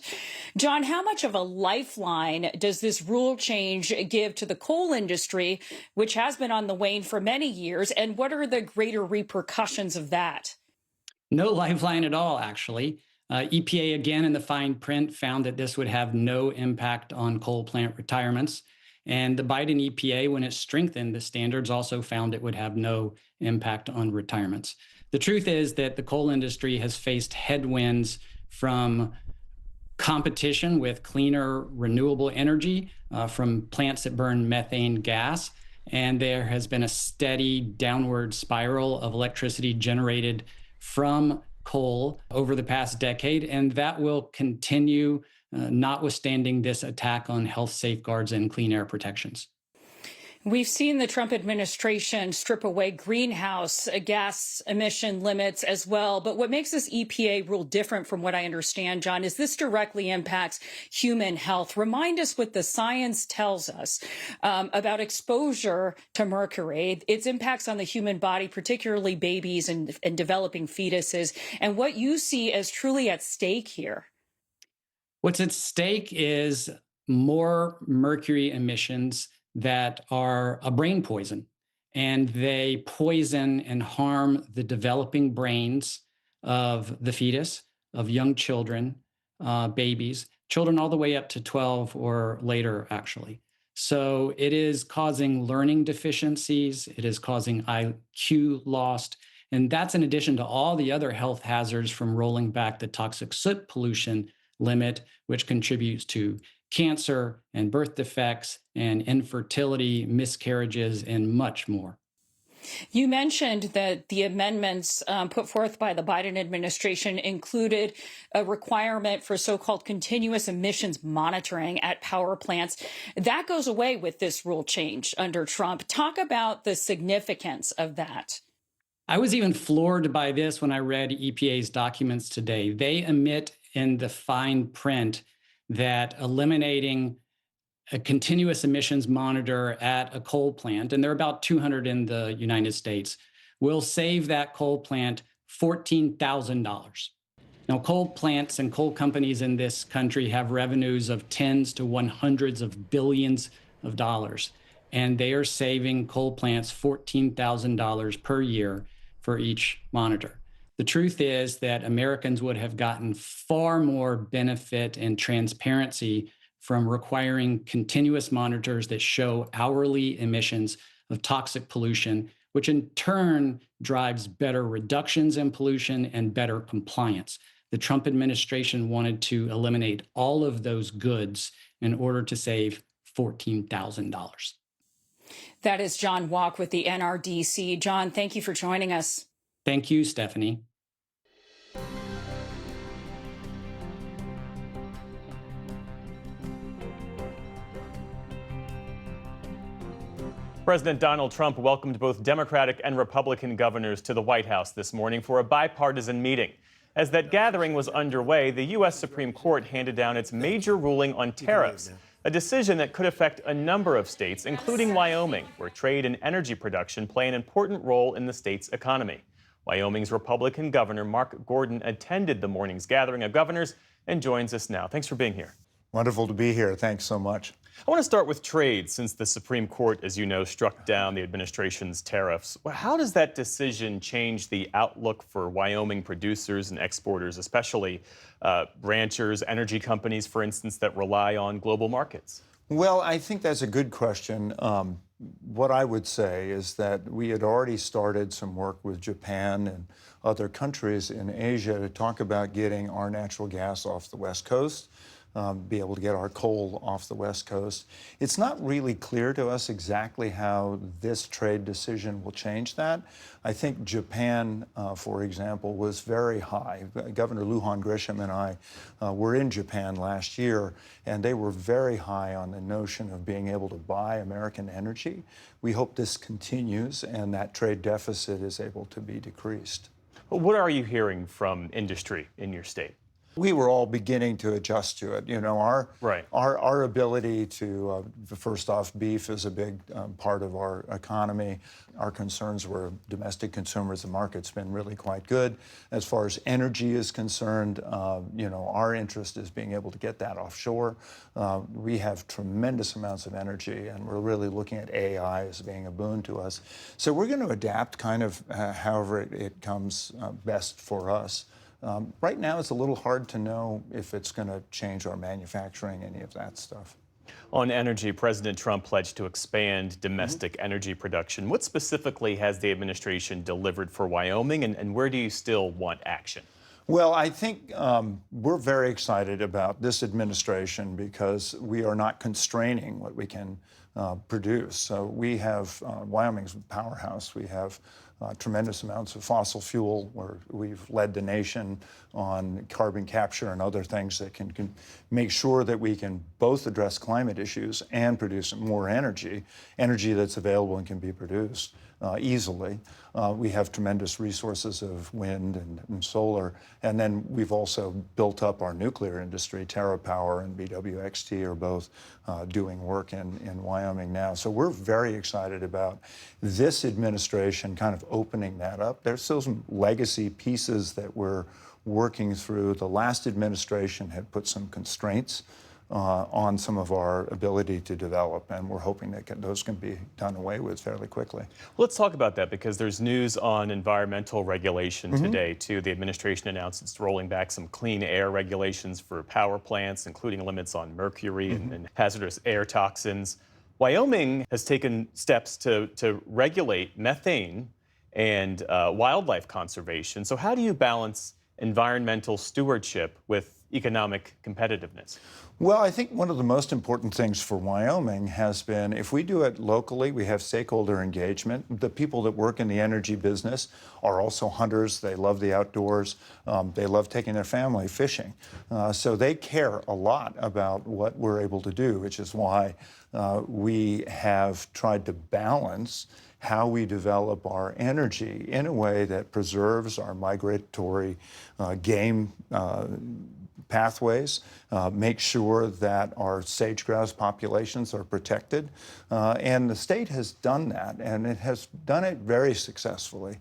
John, how much of a lifeline does this rule change give to the coal industry, which has been on the wane for many years, and what are the greater repercussions of that? No lifeline at all, actually. EPA, again, in the fine print, found that this would have no impact on coal plant retirements. And the Biden EPA, when it strengthened the standards, also found it would have no impact on retirements. The truth is that the coal industry has faced headwinds from competition with cleaner renewable energy from plants that burn methane gas. And there has been a steady downward spiral of electricity generated from coal over the past decade. And that will continue, notwithstanding this attack on health safeguards and clean air protections. We've seen the Trump administration strip away greenhouse gas emission limits as well. But what makes this EPA rule different from what I understand, John, is this directly impacts human health. Remind us what the science tells us about exposure to mercury, its impacts on the human body, particularly babies and developing fetuses, and what you see as truly at stake here. What's at stake is more mercury emissions that are a brain poison, and they poison and harm the developing brains of the fetus, of young children, babies, children all the way up to 12 or later, actually. So it is causing learning deficiencies, it is causing IQ loss, and that's in addition to all the other health hazards from rolling back the toxic soot pollution limit, which contributes to cancer and birth defects and infertility, miscarriages, and much more. You mentioned that the amendments put forth by the Biden administration included a requirement for so-called continuous emissions monitoring at power plants. That goes away with this rule change under Trump. Talk about the significance of that. I was even floored by this when I read EPA's documents today. They admit in the fine print that eliminating a continuous emissions monitor at a coal plant, and there are about 200 in the United States, will save that coal plant $14,000. Now, coal plants and coal companies in this country have revenues of tens to 100s of billions of dollars, and they are saving coal plants $14,000 per year for each monitor. The truth is that Americans would have gotten far more benefit and transparency from requiring continuous monitors that show hourly emissions of toxic pollution, which in turn drives better reductions in pollution and better compliance. The Trump administration wanted to eliminate all of those goods in order to save $14,000. That is John Walk with the NRDC. John, thank you for joining us. Thank you, Stephanie. President Donald Trump welcomed both Democratic and Republican governors to the White House this morning for a bipartisan meeting. As that gathering was underway, the U.S. Supreme Court handed down its major ruling on tariffs, a decision that could affect a number of states, including Wyoming, where trade and energy production play an important role in the state's economy. Wyoming's Republican Governor Mark Gordon attended the morning's gathering of governors and joins us now. Thanks for being here. Wonderful to be here. Thanks so much. I want to start with trade, since the Supreme Court, as you know, struck down the administration's tariffs. How does that decision change the outlook for Wyoming producers and exporters, especially ranchers, energy companies, for instance, that rely on global markets? Well, I think that's a good question. What I would say is that we had already started some work with Japan and other countries in Asia to talk about getting our natural gas off the West Coast. Be able to get our coal off the West Coast. It's not really clear to us exactly how this trade decision will change that. I think Japan, for example, was very high. Governor Lujan Grisham and I were in Japan last year, and they were very high on the notion of being able to buy American energy. We hope this continues and that trade deficit is able to be decreased. What are you hearing from industry in your state? We were all beginning to adjust to it. You know, our ability to, first off, beef is a big part of our economy. Our concerns were domestic consumers. The market's been really quite good. As far as energy is concerned, you know, our interest is being able to get that offshore. We have tremendous amounts of energy, and we're really looking at AI as being a boon to us. So we're going to adapt kind of however it comes best for us. Right now, it's a little hard to know if it's going to change our manufacturing, any of that stuff. On energy, President Trump pledged to expand domestic energy production. What specifically has the administration delivered for Wyoming, and where do you still want action? Well, I think we're very excited about this administration because we are not constraining what we can produce. So we have Wyoming's a powerhouse. We have tremendous amounts of fossil fuel, where we've led the nation on carbon capture and other things that can make sure that we can both address climate issues and produce more energy that's available and can be produced easily. We have tremendous resources of wind and solar. And then we've also built up our nuclear industry. TerraPower and BWXT are both doing work in Wyoming now. So we're very excited about this administration kind of opening that up. There's still some legacy pieces that we're working through. The last administration had put some constraints on some of our ability to develop, and we're hoping that those can be done away with fairly quickly. Let's talk about that, because there's news on environmental regulation today, too. The administration announced it's rolling back some clean air regulations for power plants, including limits on mercury and hazardous air toxins. Wyoming has taken steps to regulate methane and wildlife conservation. So how do you balance environmental stewardship with economic competitiveness? Well, I think one of the most important things for Wyoming has been, if we do it locally, we have stakeholder engagement. The people that work in the energy business are also hunters. They love the outdoors. They love taking their family fishing. So they care a lot about what we're able to do, which is why we have tried to balance how we develop our energy in a way that preserves our migratory game pathways, make sure that our sage-grouse populations are protected. And the state has done that, and it has done it very successfully.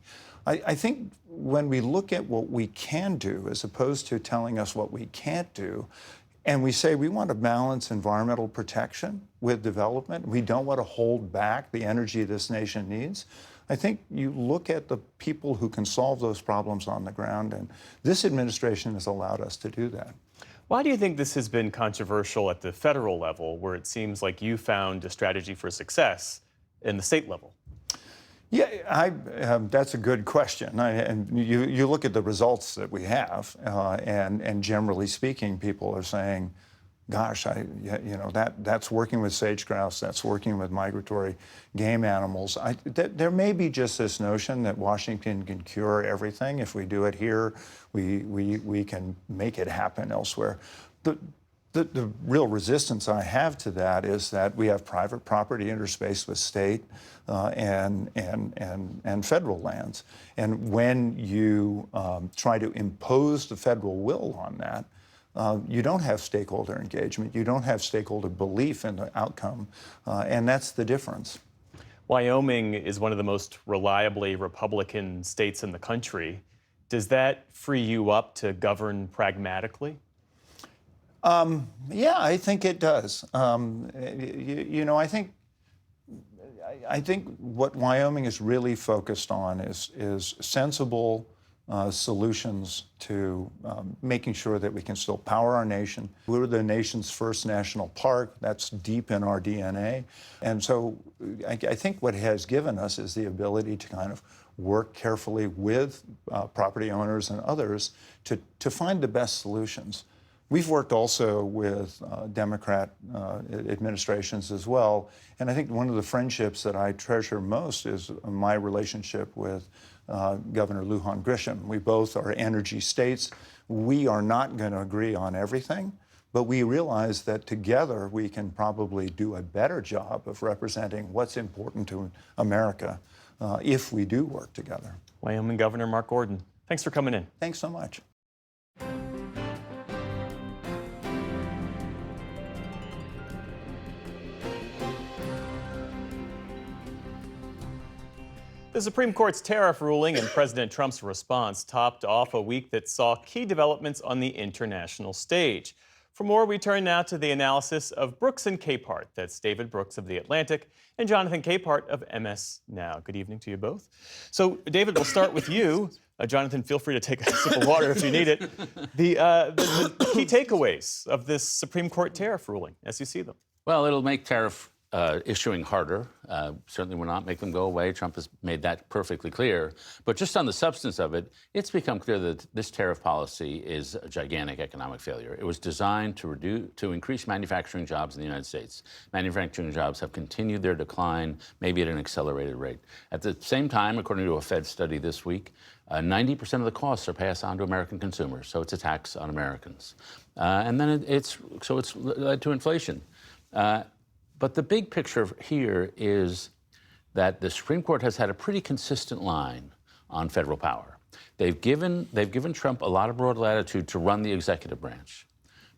I think when we look at what we can do, as opposed to telling us what we can't do, and we say we want to balance environmental protection with development, we don't want to hold back the energy this nation needs, I think you look at the people who can solve those problems on the ground, and this administration has allowed us to do that. Why do you think this has been controversial at the federal level, where it seems like you found a strategy for success in the state level? Yeah, that's a good question. And you look at the results that we have, and generally speaking, people are saying, gosh, that's working with sage grouse, that's working with migratory game animals. There may be just this notion that Washington can cure everything. If we do it here, we can make it happen elsewhere. The real resistance I have to that is that we have private property interspaced with state and federal lands. And when you try to impose the federal will on that, you don't have stakeholder engagement, you don't have stakeholder belief in the outcome, and that's the difference. Wyoming is one of the most reliably Republican states in the country. Does that free you up to govern pragmatically? Yeah, I think it does. I think what Wyoming is really focused on is sensible solutions to making sure that we can still power our nation. We're the nation's first national park. That's deep in our DNA. And so I think what it has given us is the ability to kind of work carefully with property owners and others to find the best solutions. We've worked also with Democrat administrations as well, and I think one of the friendships that I treasure most is my relationship with Governor Lujan Grisham. We both are energy states. We are not going to agree on everything, but we realize that together we can probably do a better job of representing what's important to America if we do work together. Wyoming Governor Mark Gordon, thanks for coming in. Thanks so much. The Supreme Court's tariff ruling and President Trump's response topped off a week that saw key developments on the international stage. For more, we turn now to the analysis of Brooks and Capehart. That's David Brooks of The Atlantic and Jonathan Capehart of MS Now. Good evening to you both. So, David, we'll start with you. Jonathan, feel free to take a sip of water if you need it. The key takeaways of this Supreme Court tariff ruling, as you see them. Well, it'll make tariff issuing harder. Certainly will not make them go away. Trump has made that perfectly clear. But just on the substance of it, it's become clear that this tariff policy is a gigantic economic failure. It was designed to increase manufacturing jobs in the United States. Manufacturing jobs have continued their decline, maybe at an accelerated rate. At the same time, according to a Fed study this week, 90% of the costs are passed on to American consumers, so it's a tax on Americans. And then it's led to inflation. But the big picture here is that the Supreme Court has had a pretty consistent line on federal power. They've given Trump a lot of broad latitude to run the executive branch,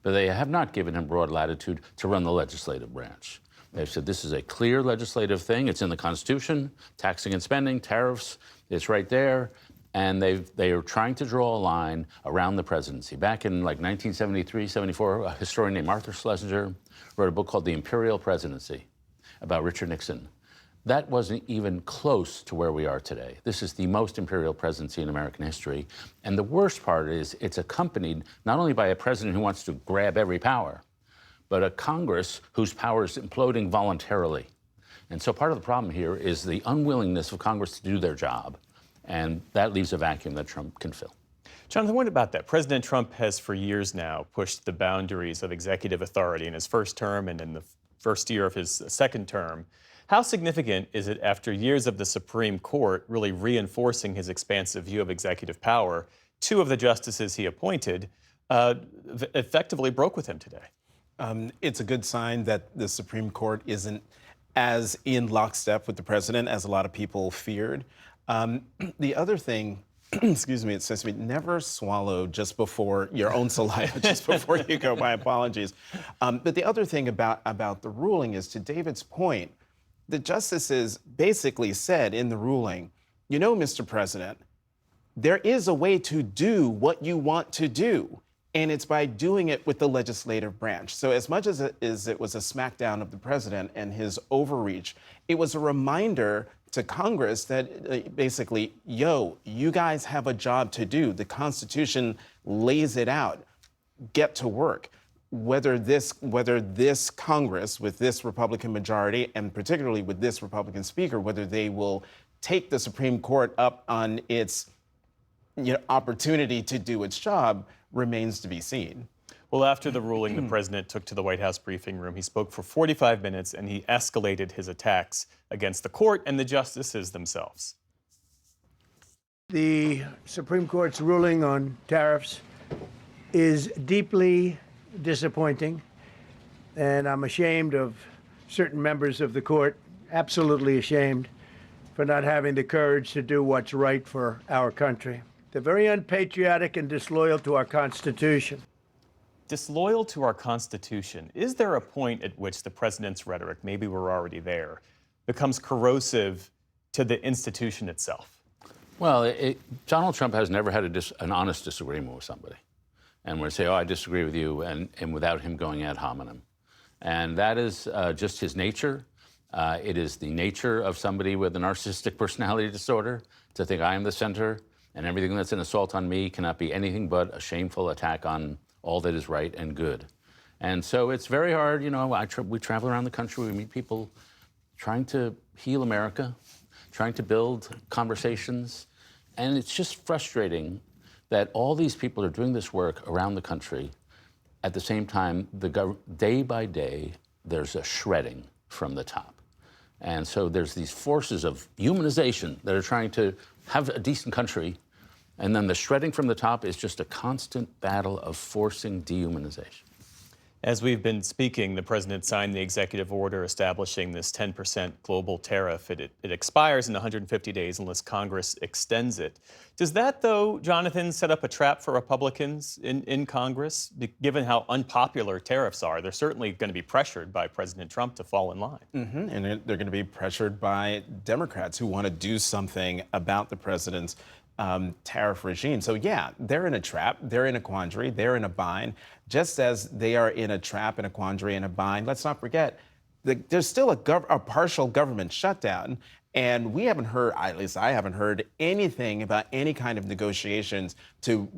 but they have not given him broad latitude to run the legislative branch. They've said this is a clear legislative thing. It's in the Constitution, taxing and spending, tariffs, it's right there. And they are trying to draw a line around the presidency. Back in like 1973, 74, a historian named Arthur Schlesinger wrote a book called The Imperial Presidency about Richard Nixon. That wasn't even close to where we are today. This is the most imperial presidency in American history. And the worst part is it's accompanied not only by a president who wants to grab every power, but a Congress whose power is imploding voluntarily. And so part of the problem here is the unwillingness of Congress to do their job. And that leaves a vacuum that Trump can fill. Jonathan, what about that? President Trump has for years now pushed the boundaries of executive authority in his first term and in the first year of his second term. How significant is it after years of the Supreme Court really reinforcing his expansive view of executive power, two of the justices he appointed effectively broke with him today? It's a good sign that the Supreme Court isn't as in lockstep with the president as a lot of people feared. The other thing, excuse me, it says to me, never swallow just before your own saliva, just before you go. My apologies. But the other thing about the ruling is, to David's point, the justices basically said in the ruling, you know, Mr. President, there is a way to do what you want to do, and it's by doing it with the legislative branch. So as much as it was a smackdown of the president and his overreach, it was a reminder to Congress that basically, yo, you guys have a job to do. The Constitution lays it out. Get to work. Whether this Congress with this Republican majority, and particularly with this Republican speaker, whether they will take the Supreme Court up on its opportunity to do its job remains to be seen. Well, after the ruling, the president took to the White House briefing room. He spoke for 45 minutes, and he escalated his attacks against the court and the justices themselves. The Supreme Court's ruling on tariffs is deeply disappointing, and I'm ashamed of certain members of the court, absolutely ashamed, for not having the courage to do what's right for our country. They're very unpatriotic and disloyal to our Constitution. Disloyal to our Constitution. Is there a point at which the president's rhetoric, maybe we're already there, becomes corrosive to the institution itself? Well, Donald Trump has never had an honest disagreement with somebody. And we say, oh, I disagree with you, and without him going ad hominem. And that is just his nature. It is the nature of somebody with a narcissistic personality disorder to think I am the center, and everything that's an assault on me cannot be anything but a shameful attack on all that is right and good. And so it's very hard, you know, we travel around the country, we meet people trying to heal America, trying to build conversations, and it's just frustrating that all these people are doing this work around the country. At the same time, day by day, there's a shredding from the top. And so there's these forces of humanization that are trying to have a decent country, and then the shredding from the top is just a constant battle of forcing dehumanization. As we've been speaking, the president signed the executive order establishing this 10% global tariff. It expires in 150 days unless Congress extends it. Does that, though, Jonathan, set up a trap for Republicans in Congress? Given how unpopular tariffs are, they're certainly going to be pressured by President Trump to fall in line. And they're going to be pressured by Democrats who want to do something about the president's tariff regime. So yeah, they're in a trap, they're in a quandary, they're in a bind, just as they are in a trap, in a quandary, in a bind. Let's not forget, there's still a partial government shutdown, and we haven't heard, at least I haven't heard anything about any kind of negotiations to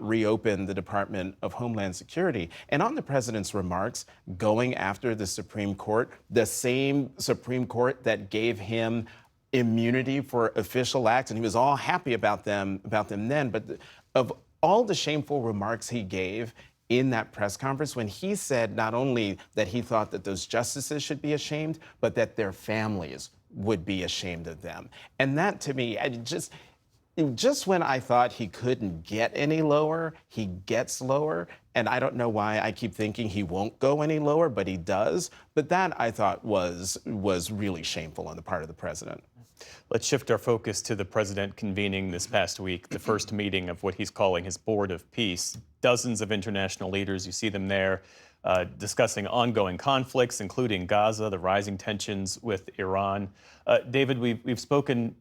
reopen the Department of Homeland Security. And on the president's remarks, going after the Supreme Court, the same Supreme Court that gave him immunity for official acts, and he was all happy about them then. But of all the shameful remarks he gave in that press conference, when he said not only that he thought that those justices should be ashamed, but that their families would be ashamed of them. And that, to me, just when I thought he couldn't get any lower, he gets lower. And I don't know why I keep thinking he won't go any lower, but he does. But that, I thought, was really shameful on the part of the president. Let's shift our focus to the president convening this past week, the first meeting of what he's calling his Board of Peace. Dozens of international leaders, you see them there, discussing ongoing conflicts, including Gaza, the rising tensions with Iran. David, we've spoken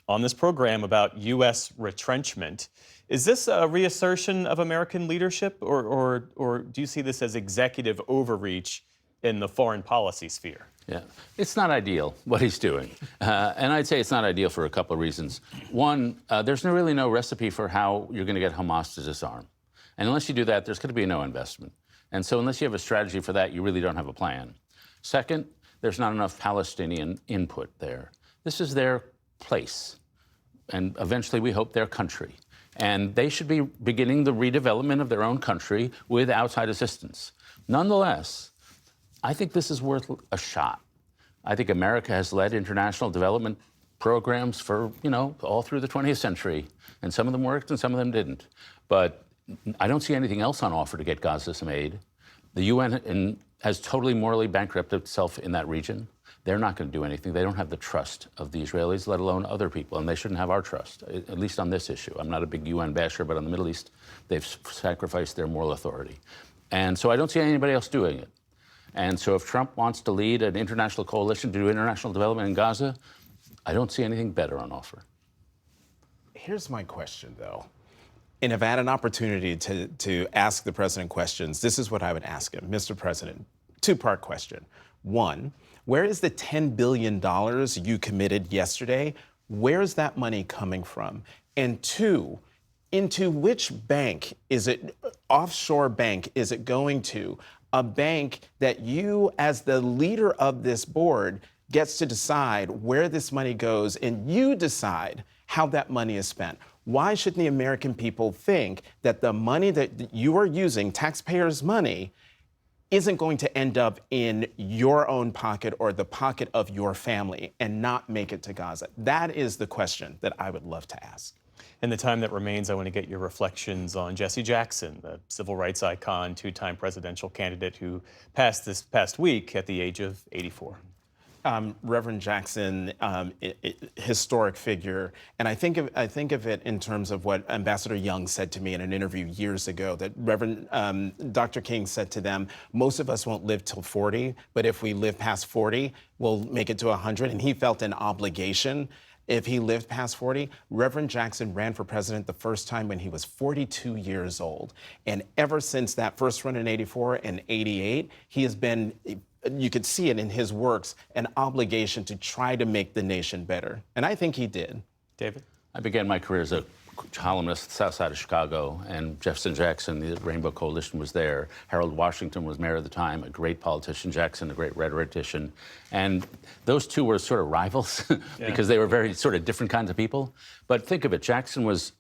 on this program about U.S. retrenchment. Is this a reassertion of American leadership, or do you see this as executive overreach in the foreign policy sphere? Yeah, it's not ideal what he's doing. And I'd say it's not ideal for a couple of reasons. One, there's really no recipe for how you're going to get Hamas to disarm. And unless you do that, there's going to be no investment. And so unless you have a strategy for that, you really don't have a plan. Second, there's not enough Palestinian input there. This is their place, and eventually we hope their country. And they should be beginning the redevelopment of their own country with outside assistance. Nonetheless, I think this is worth a shot. I think America has led international development programs for, all through the 20th century. And some of them worked and some of them didn't. But I don't see anything else on offer to get Gaza some aid. The UN has totally morally bankrupted itself in that region. They're not going to do anything. They don't have the trust of the Israelis, let alone other people. And they shouldn't have our trust, at least on this issue. I'm not a big UN basher, but on the Middle East, they've sacrificed their moral authority. And so I don't see anybody else doing it. And so if Trump wants to lead an international coalition to do international development in Gaza, I don't see anything better on offer. Here's my question, though. And if I had an opportunity to ask the president questions, this is what I would ask him. Mr. President, two-part question. One, where is the $10 billion you committed yesterday? Where is that money coming from? And two, into which bank is it, offshore bank, is it going to? A bank that you, as the leader of this board, gets to decide where this money goes, and you decide how that money is spent. Why shouldn't the American people think that the money that you are using, taxpayers' money, isn't going to end up in your own pocket or the pocket of your family and not make it to Gaza? That is the question that I would love to ask. In the time that remains, I want to get your reflections on Jesse Jackson, the civil rights icon, two-time presidential candidate who passed this past week at the age of 84. Reverend Jackson, historic figure, and I think of it in terms of what Ambassador Young said to me in an interview years ago. That Reverend Dr. King said to them, "Most of us won't live till 40, but if we live past 40, we'll make it to 100." And he felt an obligation if he lived past 40. Reverend Jackson ran for president the first time when he was 42 years old, and ever since that first run in 84 and 88, he has been, you could see it in his works, an obligation to try to make the nation better. And I think he did. David? I began my career as a columnist south side of Chicago, and Jefferson Jackson, the Rainbow Coalition, was there. Harold Washington was mayor at the time, a great politician. Jackson, a great rhetorician. And those two were sort of rivals because they were very sort of different kinds of people. But think of it, Jackson was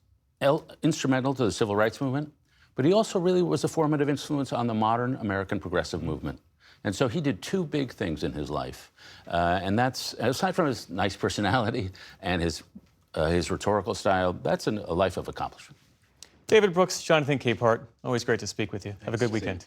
instrumental to the civil rights movement, but he also really was a formative influence on the modern American progressive movement. And so he did two big things in his life. And that's, aside from his nice personality and his rhetorical style, that's a life of accomplishment. David Brooks, Jonathan Capehart, always great to speak with you. Have a good weekend.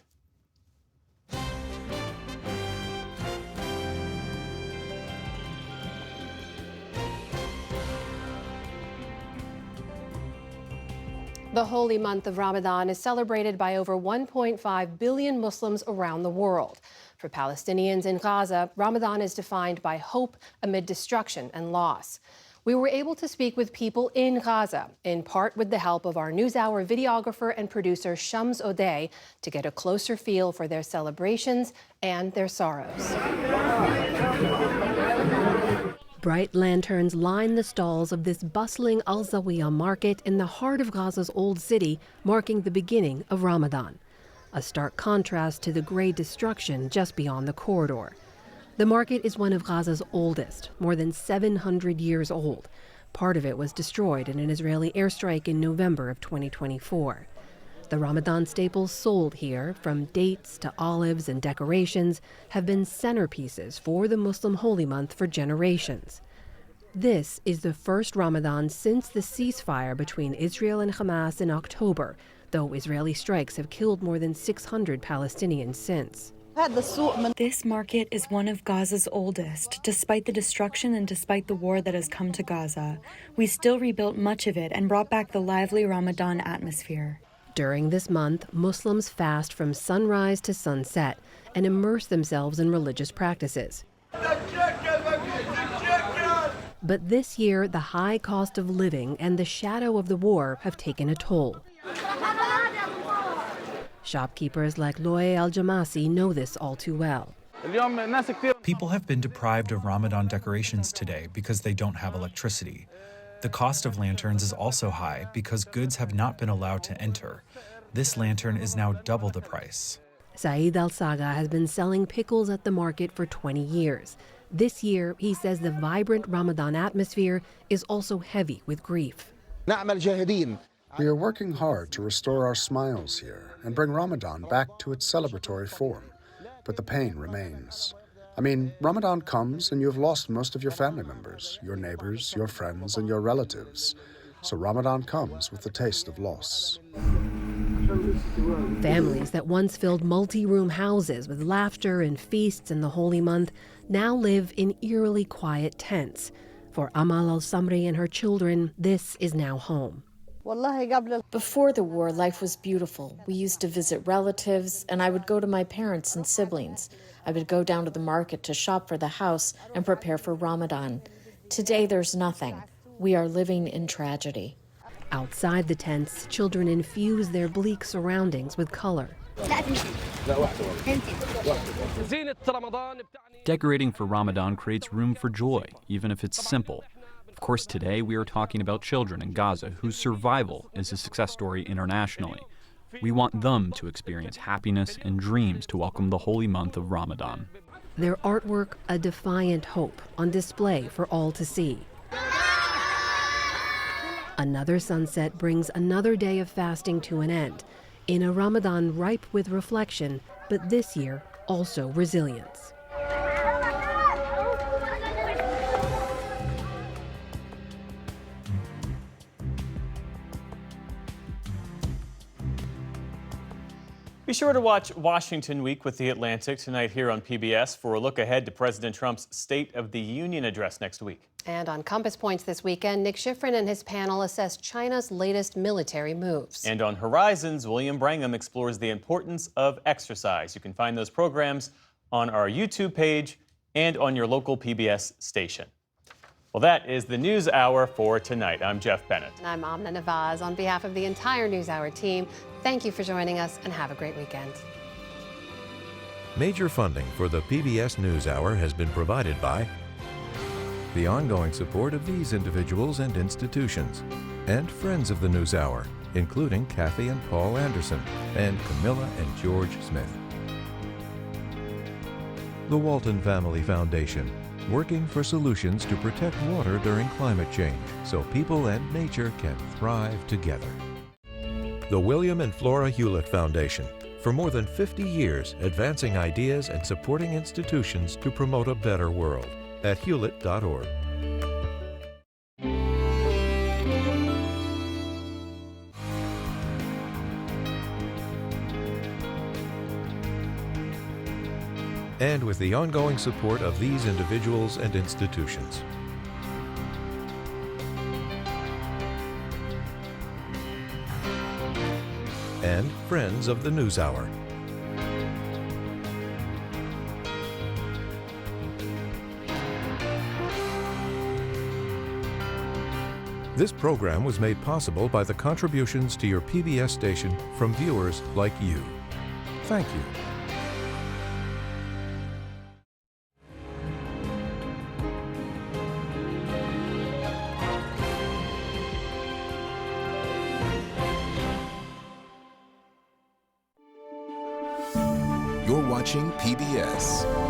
The holy month of Ramadan is celebrated by over 1.5 billion Muslims around the world. For Palestinians in Gaza, Ramadan is defined by hope amid destruction and loss. We were able to speak with people in Gaza, in part with the help of our NewsHour videographer and producer Shams Odeh, to get a closer feel for their celebrations and their sorrows. Bright lanterns line the stalls of this bustling Al Zawiya market in the heart of Gaza's old city, marking the beginning of Ramadan. A stark contrast to the gray destruction just beyond the corridor. The market is one of Gaza's oldest, more than 700 years old. Part of it was destroyed in an Israeli airstrike in November of 2024. The Ramadan staples sold here, from dates to olives and decorations, have been centerpieces for the Muslim holy month for generations. This is the first Ramadan since the ceasefire between Israel and Hamas in October, though Israeli strikes have killed more than 600 Palestinians since. This market is one of Gaza's oldest. Despite the destruction and despite the war that has come to Gaza, we still rebuilt much of it and brought back the lively Ramadan atmosphere. During this month, Muslims fast from sunrise to sunset and immerse themselves in religious practices. But this year, the high cost of living and the shadow of the war have taken a toll. Shopkeepers like Loe Al-Jamasi know this all too well. People have been deprived of Ramadan decorations today because they don't have electricity. The cost of lanterns is also high because goods have not been allowed to enter. This lantern is now double the price. Saeed Al-Saga has been selling pickles at the market for 20 years. This year, he says the vibrant Ramadan atmosphere is also heavy with grief. We are working hard to restore our smiles here and bring Ramadan back to its celebratory form, but the pain remains. I mean, Ramadan comes and you have lost most of your family members, your neighbors, your friends, and your relatives. So Ramadan comes with the taste of loss. Families that once filled multi-room houses with laughter and feasts in the holy month now live in eerily quiet tents. For Amal Al-Samri and her children, this is now home. Before the war, life was beautiful. We used to visit relatives, and I would go to my parents and siblings. I would go down to the market to shop for the house and prepare for Ramadan. Today, there's nothing. We are living in tragedy. Outside the tents, children infuse their bleak surroundings with color. Decorating for Ramadan creates room for joy, even if it's simple. Of course, today we are talking about children in Gaza whose survival is a success story internationally. We want them to experience happiness and dreams to welcome the holy month of Ramadan. Their artwork, a defiant hope, on display for all to see. Another sunset brings another day of fasting to an end, in a Ramadan ripe with reflection, but this year also resilience. Be sure to watch Washington Week with The Atlantic tonight here on PBS for a look ahead to President Trump's State of the Union address next week. And on Compass Points this weekend, Nick Schifrin and his panel assess China's latest military moves. And on Horizons, William Brangham explores the importance of exercise. You can find those programs on our YouTube page and on your local PBS station. Well, that is the News Hour for tonight. I'm Jeff Bennett. And I'm Amna Nawaz. On behalf of the entire News Hour team, thank you for joining us and have a great weekend. Major funding for the PBS NewsHour has been provided by the ongoing support of these individuals and institutions, and friends of the NewsHour, including Kathy and Paul Anderson, and Camilla and George Smith. The Walton Family Foundation, working for solutions to protect water during climate change so people and nature can thrive together. The William and Flora Hewlett Foundation, for more than 50 years advancing ideas and supporting institutions to promote a better world at hewlett.org. And with the ongoing support of these individuals and institutions. And friends of the NewsHour. This program was made possible by the contributions to your PBS station from viewers like you. Thank you. You're watching PBS.